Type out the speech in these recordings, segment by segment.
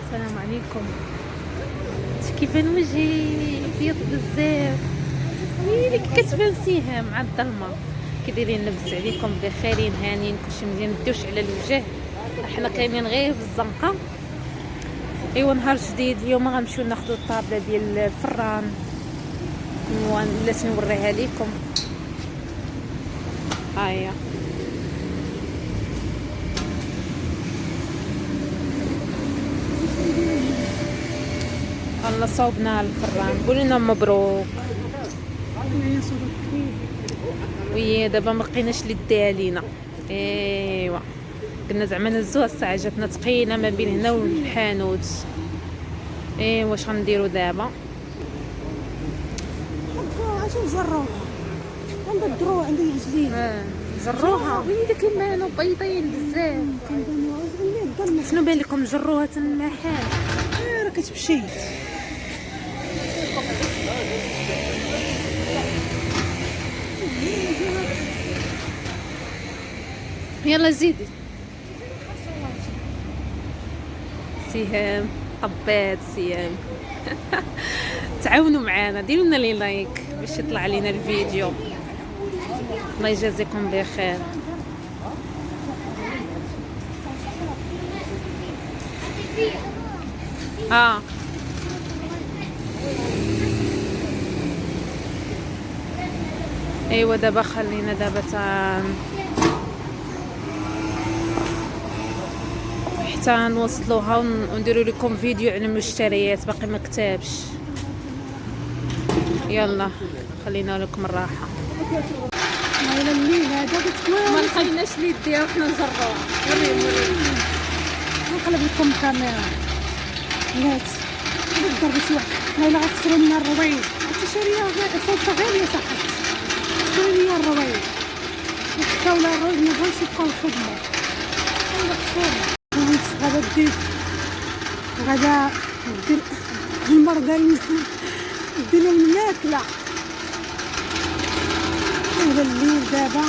السلام عليكم. كيبان وجهي ابيض بزاف، ويلي كتبان سيها مع الظلمه. كي دايرين؟ لاباس عليكم؟ بخيرين هانيين كلشي مزيان؟ مديوش على الوجه، حنا كاينين غير في الزنقه. ايوا نهار جديد. اليوم غنمشيو ناخذ الطابله ديال الفران ولا نوريها لكم. هيا الله صوبنا الفران. قولوا لنا مبروك. ويا دابا ما بقيناش اللي دي علينا. ايوا كنا زعما نزوها الساعه جاتنا ثقيله ما بين هنا والحانوت. ايوا واش غنديروا دابا؟ عشان نجروها غندروها عندي جديد. جروها ويلي كيبانوا بيضين بزاف. شنو بان لكم جروها تنمحال؟ راه كتمشي. يلا زيدي. سهام طبات سهام. تعاونوا معنا، ديروا لنا لي لايك باش يطلع لينا الفيديو. الله يجازيكم بخير. ايوا دابا خلينا دابا حتى نوصلوها ونديروا لكم فيديو على المشتريات. باقي ما كتابش. يلا خلينا لكم الراحه. مايله الليل هذا ما لقيناش اللي دير وحنا نجروها. وريهم نقلب لكم الكاميرا. بنات نقدر بشي واحد مايله غتخسروا لنا الرويج. انت شاريه صوتها غاليه صاحبي. خسروا لي الرويج نحطاو لها الرويج. ما بغاوش يبقاو الخدمه. الله خسروا. غادا دير غادا دير المرضى ديروا الماكله. ولا الليل دابا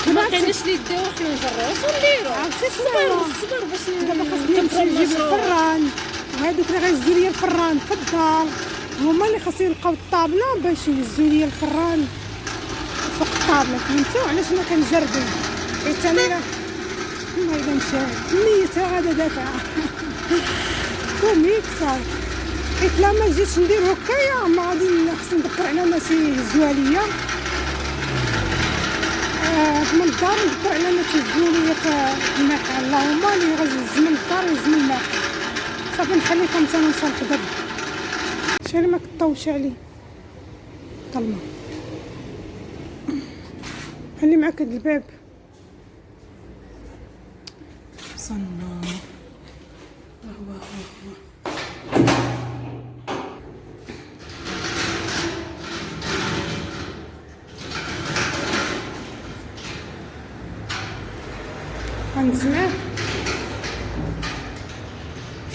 ما لقيناش اللي دير وحنا نجروها. واش نديروا؟ الصبر باش دابا خاصني نمشي نجيب الفران. وهادوك اللي غيهزوا لي الفران في الدار هما اللي خاصهم يلقاو الطابله باش يهزوا لي الفران فوق الطابله. فهمتوا علاش انا كنجردو؟ حيت انا ما الا مشات نيتها غادا دافعه. كوميكسر حيت لا ما جيتش ندير هكايا ما غادي خصني نذكر على ناس يهزوها ليا. من الدار نذكر على ناس يهزوا ليا في المحل. اللهم اللي غيهز من الدار يهز من المحل. صافي نخليكم حتى نوصل دابا. شحال ما كطوش عليه ظلمه. خلي معاك هاد الباب. وصلنا. هو غنسمع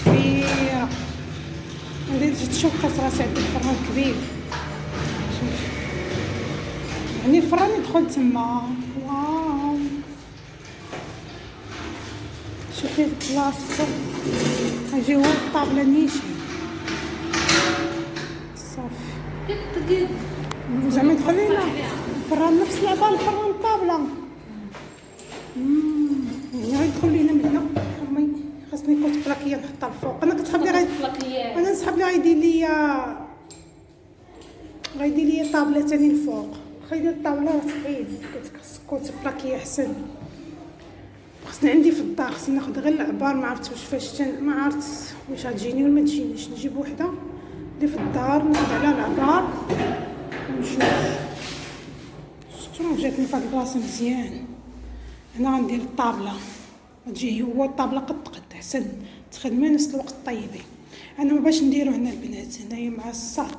كبيرة. غادي تجي تشوف راسي عند الفران كبير. شوف يعني الفران يدخل تما. واو شوفي البلاصتو. اجي هو الطابله نيشان صافي. زعما يدخل لينا الفران نفس العبان الفران الطابله. يدخل لينا من هنا. امي خاصني كنت بلاكيه نحطها الفوق. انا كتحب لي انا نسحب لي غيدير لي طابله ثاني الفوق. خايده الطابله راه ثقيل. كنت بلاكيه احسن. خاصني عندي في الدار. خاصني ناخذ غير العبار. ما عرفتش واش ما عرفت واش غتجيني ولا ما تجينيش. نجيب وحده اللي في الدار ناخذ عليها العبار ونشوف. شفتو جاتني في هاد البلاصه مزيان. هنا غندير الطابله تجي هو الطابله قد احسن تخدمي نفس الوقت طيبين. انا ما باش نديرو هنا البنات. هنايا مع الصاط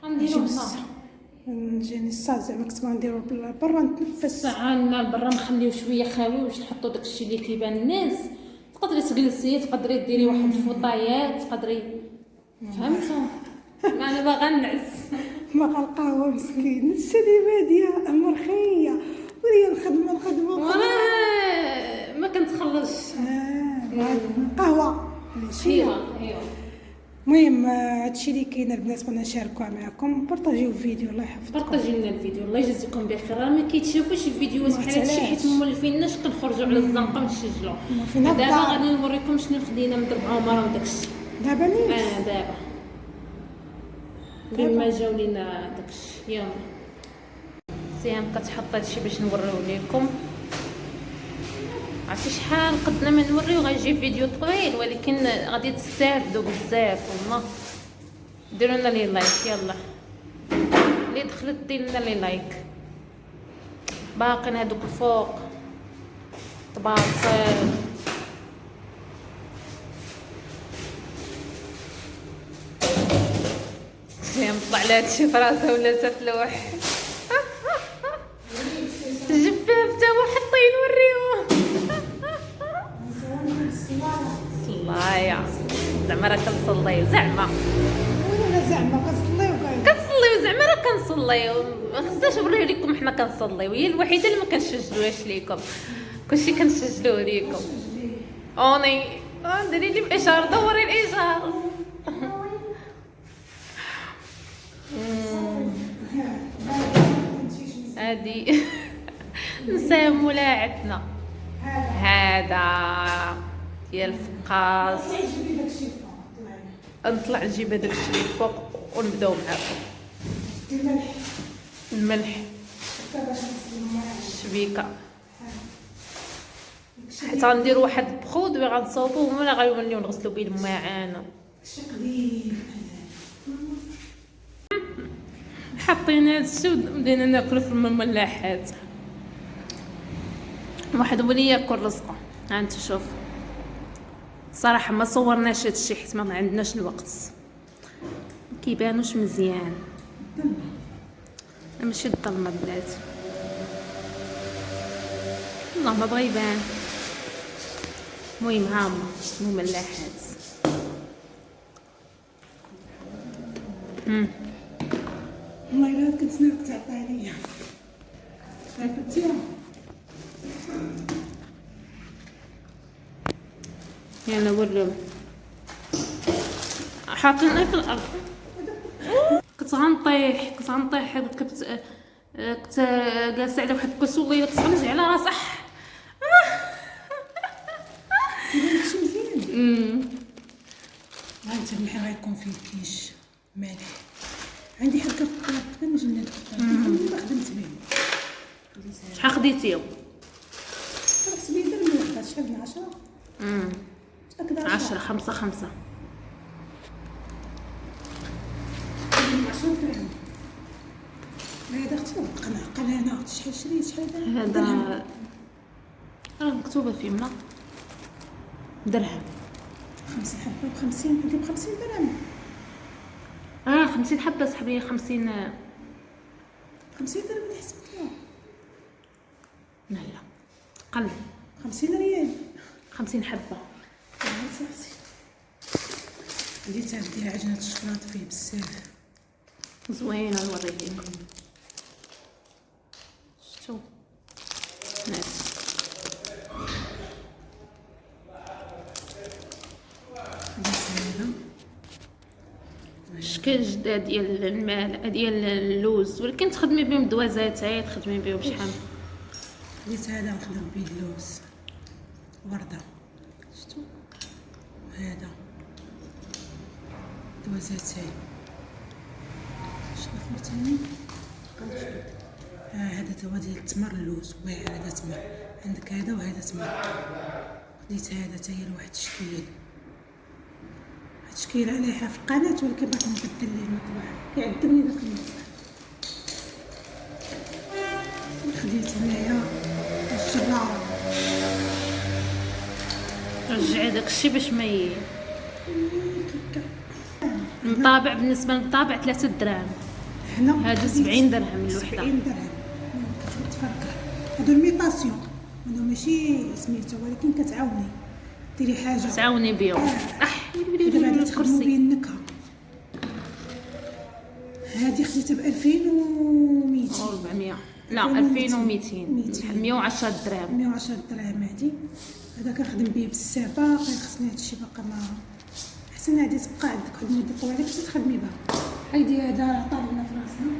غنديرو هنا. نجيني الصاط زعما كنت غنديرو برا نتنفس. ساعه برا نخليو شويه خاوي باش نحطو داكشي اللي كيبان الناس. تقدري تجلسي، تقدري ديري واحد الفوطايات، تقدري فهمتوا. انا باغا نعس. ما القهوه مسكين الشدي باديه مرخيه وريا الخدمه وانا ما كنتخلصش. قهوه ماشي. ايوا المهم هادشي اللي كاين البنات بغينا نشاركوها معكم. بارطاجيو الفيديو الله يحفظكم. بارطاجي لنا الفيديو، الله يجزيكم بخير. راه ما كيتشافوش الفيديوهات بحال هادشي حيت مولفيناش كنخرجوا على الزنقه ونسجلوا. مولفينا دابا الدار. غادي نوريكم شنو خدينا من 4 عمر وداكشي. دابا نيت دابا بما جاو لينا داكشي. يلا سيام كتحط هادشي باش نوريو ليكم. عرفتي شحال قدنا ما نوريو، غيجي فيديو طويل ولكن غادي تستافدوا بزاف. والله ديروا لنا لي لايك. يلا اللي دخلت دير لنا لي لايك. باقين هادوك الفوق طباصل. سيام طلع لها هادشي فراسها ولا تتلوح. الجفاف تا هو حطين نوريوه. صلايا زعما راه كنصليو زعما ولا زعما كنصليو كنصليو زعما راه كنصليو. ما خصناش نوريو لكم حنا كنصليو، هي الوحيده اللي ما كنسجلوهاش ليكم، كلشي كنسجلوه ليكم. اوني ديري لي الاشاره، دوري الاشاره. هادي نسام ملاعبنا. هذا ديال الفقاص. نطلع نجيب هذاك الشيء فوق ونبداو معاكم. الملح الشبيكه حيت غنديروا واحد البخود وغنصوبوه ولا غيوليو نغسلوا به الماعن. حاطين هذا الشيء وبدينا ناكلو في المملحات. واحد ولي ياكل رزقه. ها انت شوف صراحه ما صورناش هذا الشيء حيت ما عندناش الوقت، كيبانوش مزيان. ماشي الظلمه بلاتي، والله ما بغى يبان. المهم ها هما مملحات. والله الا كنت ناوي تعطي عليا عرفتي. يلا وريهم حاطينها في الارض. كنت غنطيح كنت جالسه على واحد الكرسي والله كنت غنجي على راسي. داكشي مزيان. هانت الملح غيكون فيه كيش مالح. عندي حبه في الطلاق كما جبنا ما خدمت به. شحال خديتيو؟ رحت بيه درهم واحد. شحال من 10 10 5 10 درهم. هذا اختي قناعه شحال شريت شحال هذا راه مكتوبه فيه منا درهم. 50 حبه ب50 ب 50 درهم. 50 حبه سحبي 50 درهم اللي حسبتها. لا قل 50 ريال 50 حبه. صافي اللي تدير عجينه الشكلاط فيه بزاف زوينه. نوريكم شتو ناس شكل جداد ديال المال ديال اللوز، ولكن تخدمي بهم دوازات عاد تخدمي بهم بشحال. خديت هذا نخدم به اللوز ورده. شتو هذا دوازات هاي. شنو ثاني هذا توا ديال التمر اللوز واعر. هذا تمر عندك هذا وهذا تمر. خديت هذا تا هي لواحد الشكيل. واحد الشكيل عليها في القناه ولكن باغي نبدل ليه المطبخ كيعذبني داك المطبخ. خديت هنايا الجراره. رجعي داكشي باش ما المطابع. بالنسبه للمطابع 3 دراهم. هنا هادو 70 درهم الوحده. 70 درهم كتفرق. هادو الميطاسيون هادو ماشي سميتو ولكن كتعاوني ديري حاجه تعاوني بهم. دابا غادي تخدموا بيه النكهه. هادي خديتها ب 2200 400. لا 2200 110 درهم. 110 درهم هادي. هذا كنخدم به بزاف، باقي خصني هادشي باقي ما احسن. هادي تبقى عندك واحد المده طويله باش تخدمي بها. هايدي هذا طالنا في راسنا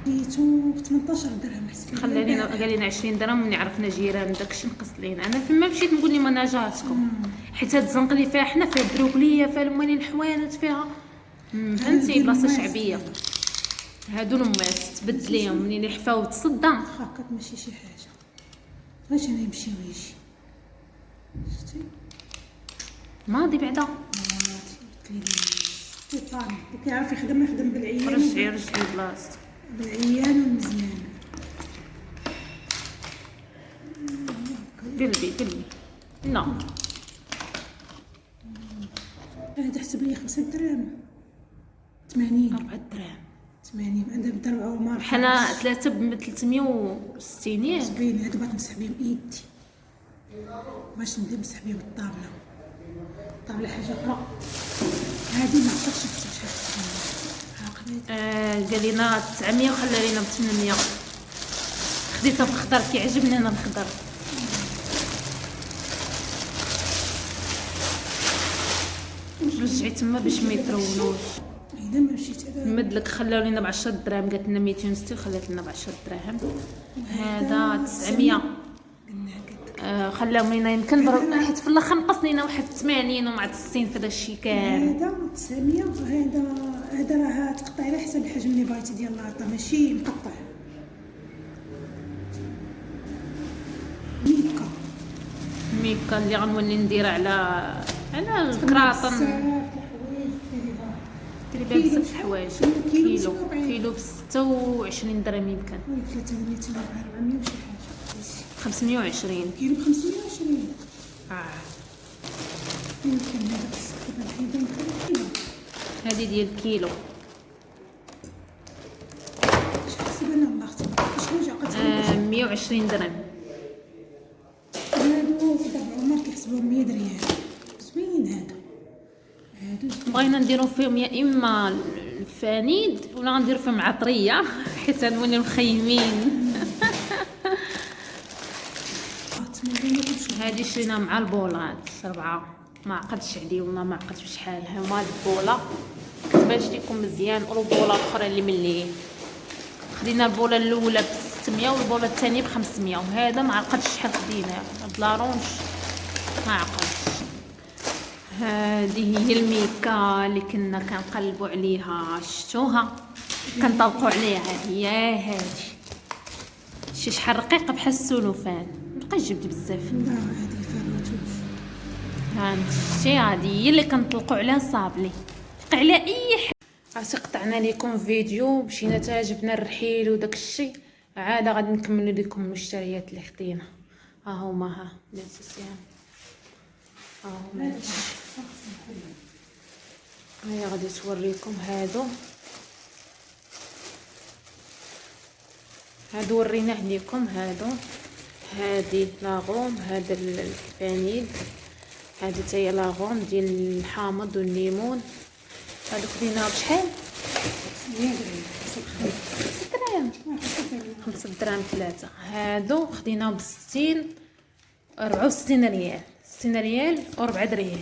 ديتو ب 18 درهم. حسبي خلى لينا قال لنا 20 درهم ملي عرفنا جيران داكشي نقص لينا. انا فما مشيت نقول لي ما جاتكم حيت هاد الزنقه اللي فيها حنا فيها بروكليه فيها الموالين الحوانت فيها فهمتي بلاصه شعبيه. هادو الماس تبدل ليهم منين يحفاو تصدى هكاك ماشي شي حاجه غير انا يمشي ويجي. شتي ماضي بعدا طيب كيعرف يخدم بالعيان. رجعي بلاصتك بالعيان والمزيان. قلبي لا هذا حسب لي 5 درهم 80 4 دراهم 80 عندها بضربه وما حنا 3 ب 360 ياك. زوين. هادو باغي نمسح بهم ايدي باش نبدا نمسح بهم الطابله. الطابله حاجه اخرى هادي ما عرفتش شحال قال لنا 900 وخلى لينا ب 800. خديتها في الخضر كيعجبني انا الخضر. رجعي تما باش ما يطرونوش. اذا ما مشيت هذا مدلك خلاو لينا ب 10 دراهم قالت لنا 260 خلات لنا ب 10 دراهم. هذا 900 قلنا هكاك. خلاو لينا يمكن حيت في الاخر نقص لينا واحد 80 ومع 90 في هذا الشيء كامل. هذا 900. هذا راه تقطع على حسب الحجم اللي بغيتي ديال اللاطه ماشي مقطع. ميكا اللي غنولي ندير على الكراطن. ديري بها بزاف الحوايج. كيلو ب 26 درهم يمكن 300 400 وشي حاجه. 520 كيلو ب 520. يمكن هذاك السكر الحيد يمكن. هذه ديال الكيلو. شحال حسب انا والله اختي شحال جا 120 درهم. هادو في دابا عمر كيحسبوهم 100 ريال. زوينين هادو بغينا نديرو فيهم يا اما الفانيد ولا غنديرو فيهم عطريه حيت غنوليو مخيمين. هادي شرينا مع البولات 4 ما عقدتش عليه والله ما عقدتش بشحال. هما البوله كتبانش لكم مزيان والبوله الاخرى اللي ملي خدينا البوله الاولى ب 600 والبوله الثانيه ب 500 وهذا ما عقدتش شحال خدينا بلارونج ما عقدتش. هذه هي الميكا اللي كنا كنقلبوا عليها شفتوها كنطلقوا عليها هي هذه شحال رقيقه بحال السلوفان. بقى جبت بزاف. لا هادي فراتوش. هانت شتي هذه هي اللي كنطلقوا عليها صابلي بقى على اي حاجه. عرفتي قطعنا لكم فيديو مشينا تعجبنا الرحيل وداك الشيء عاد غادي نكملوا لكم المشتريات اللي خدينا. ها هما ها ليسيان ها هما هيا غادي توريكم. هادو وريناه لكم. هادي لاغوم هذا الفانيل هادي تاهي لاغوم ديال الحامض والليمون. هادو خديناها بشحال 5 دراهم 3. هادو خديناهم ب 64 ريال 60 ريال و4 ريال.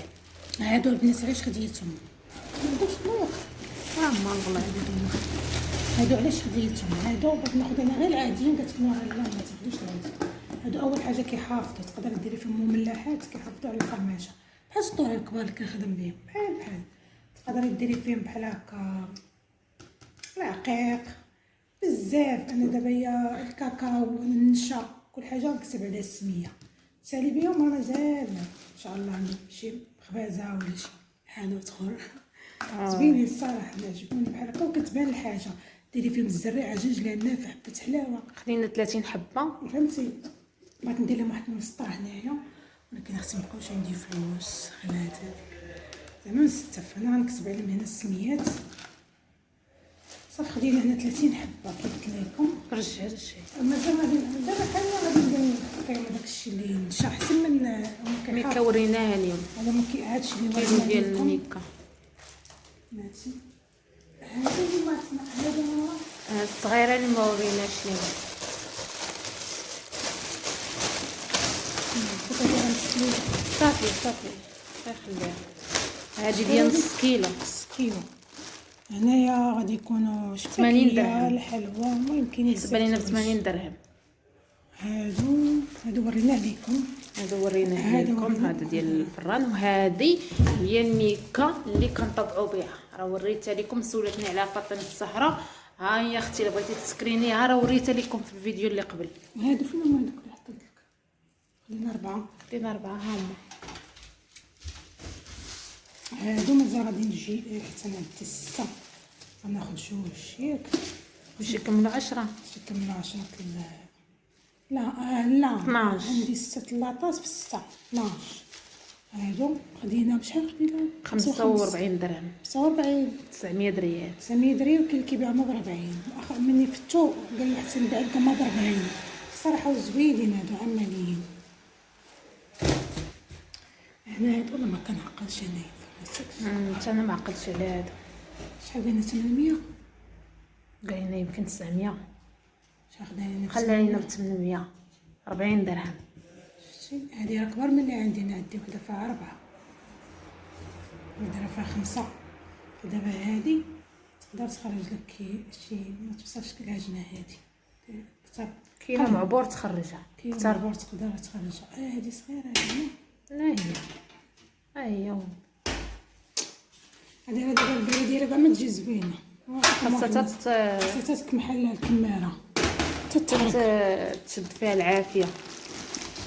هادو البنات علاش خديتهم؟ ما والله هادو علاش خديتهم؟ هادو بغيت ناخذ انا غير العاديين قالت لي لا ما تاخذيش العادي. هادو اول حاجه كيحافظوا تقدر ديري فيهم مملحات كيحافظوا على القماشه بحال السطور الكبار اللي كنخدم بهم بحال تقدري ديري فيهم بحال هكا العقيق بزاف. انا دابا هي الكاكاو النشا كل حاجه نكتب عليها السميه تسالي بهم راه مازال ان شاء الله عندي شي خبازه ولا شي حانوت اخر. زوينين الصراحه عجبوني بحال هكا وكتبان الحاجه ديري فيهم الزريعه عجاج لان في حبه حلاوه. خدينا 30 حبه فهمتي. بغيت ندير لهم واحد المسطره هنايا ولكن خصني مبقاوش عندي فلوس خلات زعما نستف. انا غنكتب عليهم هنا السميات صافي. خدينا هنا 30 حبه كي قلت لكم. رجعي مازال غادي دابا حنا غادي ندير فيهم داكشي اللي نشا احسن من ميكا وريناها اليوم. هذا هادشي اللي كيلو ورينا ديال لكم. الميكا. ماشي هذا اللي ما هذا الصغيره اللي ما وريناش ليها. صافي صافي خليها. هادي ديال نص كيلو. نص كيلو. هنايا غادي يكونوا 80 درهم. الحلوى المهم كاينين حسب علينا ب 80 درهم. هادو ورينا عليكم. هادو وريناه لكم. هذا ديال الفران، وهذه هي الميكا اللي كنطبعوا بها. راه وريتها لكم، سولتني على فاطمه الزهراء. ها هي اختي الا بغيتي تسكرينيها راه وريتها لكم في الفيديو اللي قبل. هادو فين هما هادوك اللي حطيت لك؟ خدينا 4 ها هما. هادو مازال غادي نجي حتى انا عندي 6 غناخد جوج ياك باش يكملوا 10. باش يكملوا 10. لا 12. عندي 6 لاطاس في 6 12. هادو خدينا بشحال؟ خدينا 45 درهم. 45 900 ريال. 900 درهم. وكاين اللي كيبيع ما ب 40. مني فتو قال لي حسن نبيع لكم ما ب 40. الصراحه زوينين هادو عماليين. هنا هادو والله ما كنعقلش انايا. انا ما عقلتش على هادو. شحال قالنا 800؟ قال لنا يمكن 900. شحال خداني؟ خلى لينا ب 800 40 درهم. شتي هادي راه كبر من اللي عندي. انا عندي وحده فيها 4 وحده فيها 5. دابا هادي تقدر تخرج لك شي ما توصلش كالعجنه هادي. كتر كاينه معبور تخرجها كتر بور تقدر تخرجها. هادي صغيره هادي. لا هي هي هادي راه دابا البيره ديالها كاع ما تجي زوينه. خاصها تكمحل الكماره تشد فيها العافيه.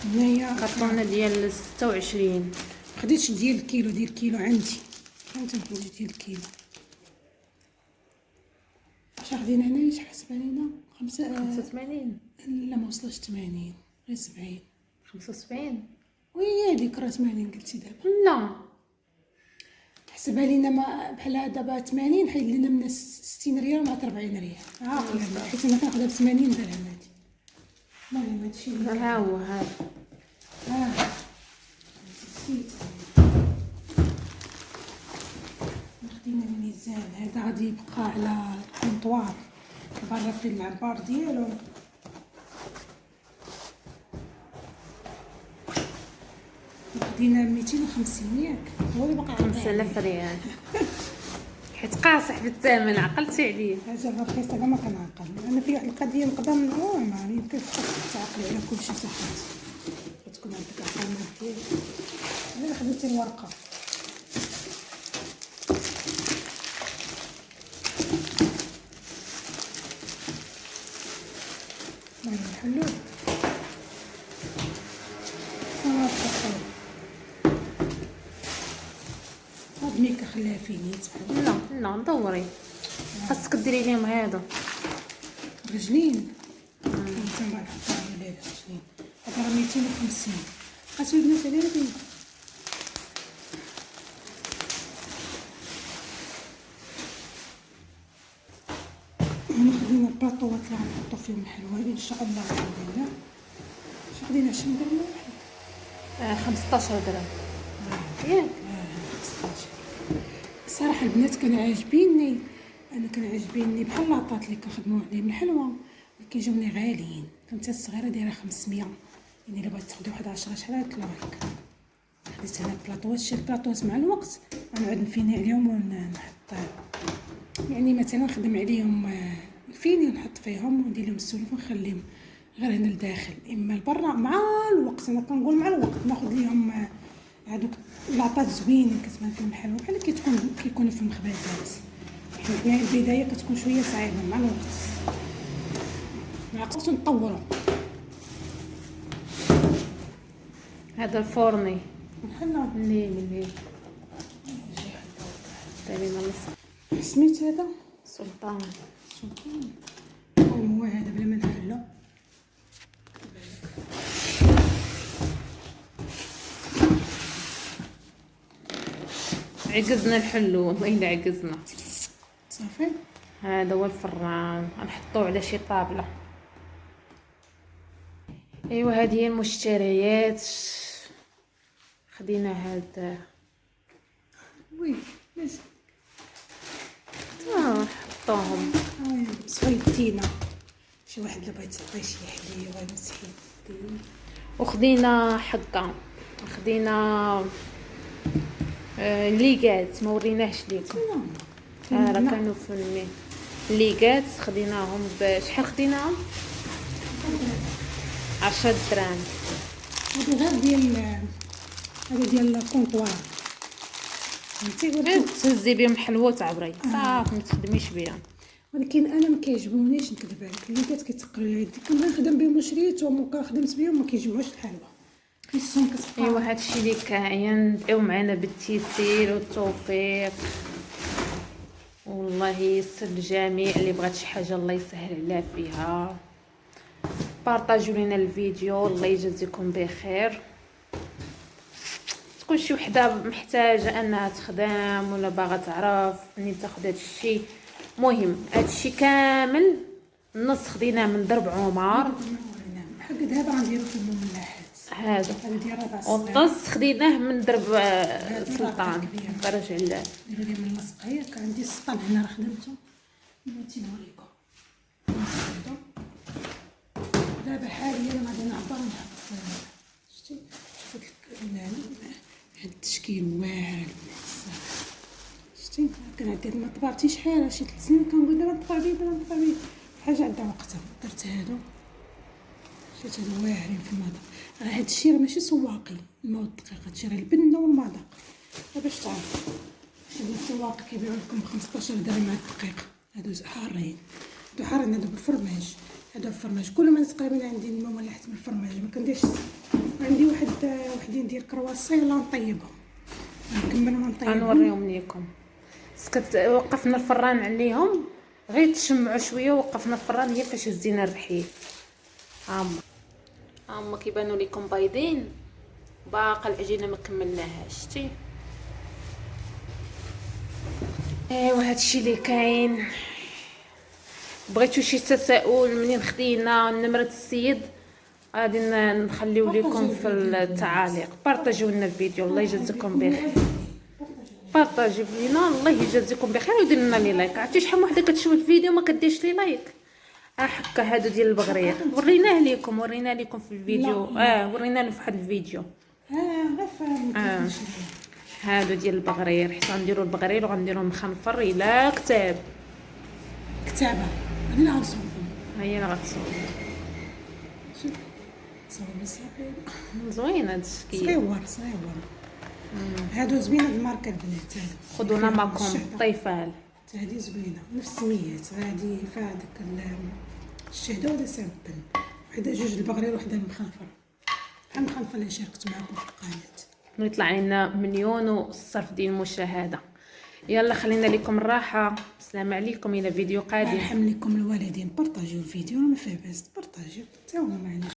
هنايا كرتونه ديال 26. خديتش ديال الكيلو. ديال الكيلو عندي. خديت ديال الكيلو. شحال خدينا هنايا؟ شحال حسب علينا؟ 85. لا ما وصلش 80 غير 70. 75. وي هذيك راه 80 قلتي دابا. لا حسب علينا ما بحال دابا 80 حيد لنا من 60 ريال مع 40 ريال عاقله. حيت انا كناخذها ب 80 درهم. هادي المهم هادشي ها هو هذا. نسيت. خدينا الميزان. هذا غادي يبقى على الكونطوار برا في العبار ديالو. خدينا 250 ياك. هو اللي باقي 5000 ريال. حيت قاصح بالثمن. عقلتي عليه. حاجه رخيصه كاع ما كنعقل. انا في واحد القضيه نقدر ما يمكنش تعقلي على كلشي صحيت. تكون عندك عقل مادي. انا خديت الورقه. المهم نحلو صافي. هاد ميكا خليها في نيت. لا دوري. خاصك ديري ليهم هذا رجلين. انت ما نحطها على رجلين. هذا راه 250. خاصو الناس على هادي. هنا خدينا الباطوات اللي غنحطو فيهم الحلوى ان شاء الله باذن الله. شحال خدينا 20 درهم واحد. 15 درهم ياك. 15. الصراحه البنات كانوا عاجبيني. انا كان عاجبيني بحال لاطات اللي كنخدموا عليهم الحلوى كيجوني غاليين. كانت الصغيره دايره 500. يعني الا بغيت تاخدي واحد 10 شحال غتطلعوا لك. خديت انا البلاطوات. شي البلاطوات مع الوقت غنعود نفيني عليهم ونحط يعني مثلا نخدم عليهم نفيني ونحط فيهم وندير لهم السلوف ونخليهم غير هنا لداخل. اما لبرا مع الوقت. انا كنقول مع الوقت ناخذ ليهم هذوك لاطات زوينين كتبان فيهم حلوه بحال كيكونوا في المخبزات. حنا البدايه كتكون شويه صعيبه. مع الوقت مع الوقت نطوروا. هذا الفورني نحلو منين دايرين مصر. سميت هذا سلطان. المهم هو هذا بلا ما نحلو. عجزنا الحلو والله الا عجزنا. صافي. هذا هو الفران غنحطوه على شي طابله. ايوا هذه هي المشتريات. خدينا هذا وي ماشي حطوهم. صويتينا شي واحد اللي بغيت تعطيه شي حليب ولا مسحين. وخدينا حقه خدينا ليغات ما وريناهش ليكم. راه كانوا في ليغات خديناهم بشحال خديناهم 10 دراهم. هادي غير ديال هادي ديال الكونطوار فهمتي. تهزي بهم حلوه تعبري صافي ما تخدميش بهم. ولكن انا ما كيعجبونيش نكذب عليك، اللي كيتقلوا لي يدي كنبغي نخدم بهم وشريتهم وخدمت بهم ما كيجمعوش الحلوه خصهم كتبقى. ايوا هادشي اللي كاين. دعيو معنا بالتيسير والتوفيق والله يسر الجميع. اللي بغات شي حاجه الله يسهل عليها فيها. بارطاجيو لينا الفيديو الله يجازيكم بخير. تكون شي وحده محتاجه انها تخدم ولا باغا تعرف منين تاخذ هذا الشيء. مهم هذا الشيء كامل النص خديناه من درب عمر. بحال دابا غنديرو في المملحات هذا ديال ربع والنص خديناه من درب سلطان فرج الله. نديرو ليه من المسقيه. كان عندي السطل هنا راه خدمته بغيتي نوريكم. دابا حاليا غادي نعبر نحط شتي شوفوا هاد التشكيل واعر بزاف. شتي كان عندي ما طبعتي شحال شي 3 سنين كنقول دابا نطبع بيه حاجه عندها وقتها. درت هادو شتي هادو واعرين في المذاق. راه هاد الشيء راه ماشي سواقي الماء والدقيق، هادشي راه البنه والمذاق. باش تعرفوا شي السواق كيبيعوا لكم ب 15 درهم مع الدقيق. هادو حارين هادو حارين. هادو بالفرماج هذا الفرماج كل ما تقريبا عندي المملحات بالفرماج ما كنديرش. عندي وحدين ديال كرواسون يلا نطيبهم نكمل ما نطيبهم غنوريهم ليكم. سكت وقفنا الفران عليهم غير تشمعوا شويه. وقفنا الفران هي فاش هزينا الرحيل. هما كيبانوا لكم بايضين باقا العجينه ما كملناهاش. شتي ايوا هادشي اللي كاين. بغيتو شي تساؤل منين خدينا نمره السيد غادي نخليو لكم في التعاليق. بارطاجيو لنا الفيديو الله يجازيكم بخير. بارطاجيو لينا الله يجازيكم بخير ودير لنا لي لايك. عرفتي شحال وحده كتشوف الفيديو ما كديرش لي لايك. هكا هادو ديال البغرير وريناه لكم في الفيديو. ورينا له في واحد الفيديو. غير فاهم. هادو ديال البغرير حيت غنديروا البغرير وغنديروا مخنفر الى كتابه غادي نعرسوهم. هي اللي غتصور. شوف صور بزاف زوين هاد الشكل صغيور. هادو زوينه الماركه البنات. خذونا معكم طيفال. هادي زوينه نفس السميات. غادي فيها داك الشهده وهذا سامبل. وحده جوج البغرير وحده المخنفر. بحال المخنفر اللي شاركت معكم في القناه. يطلع لنا مليون والصرف ديال المشاهده. يلا خلينا لكم الراحه. السلام عليكم الى فيديو قادم. يرحم لكم الوالدين. بارطاجيو الفيديو راه ما فيه باس. بارطاجيو حتى هما ما عندناش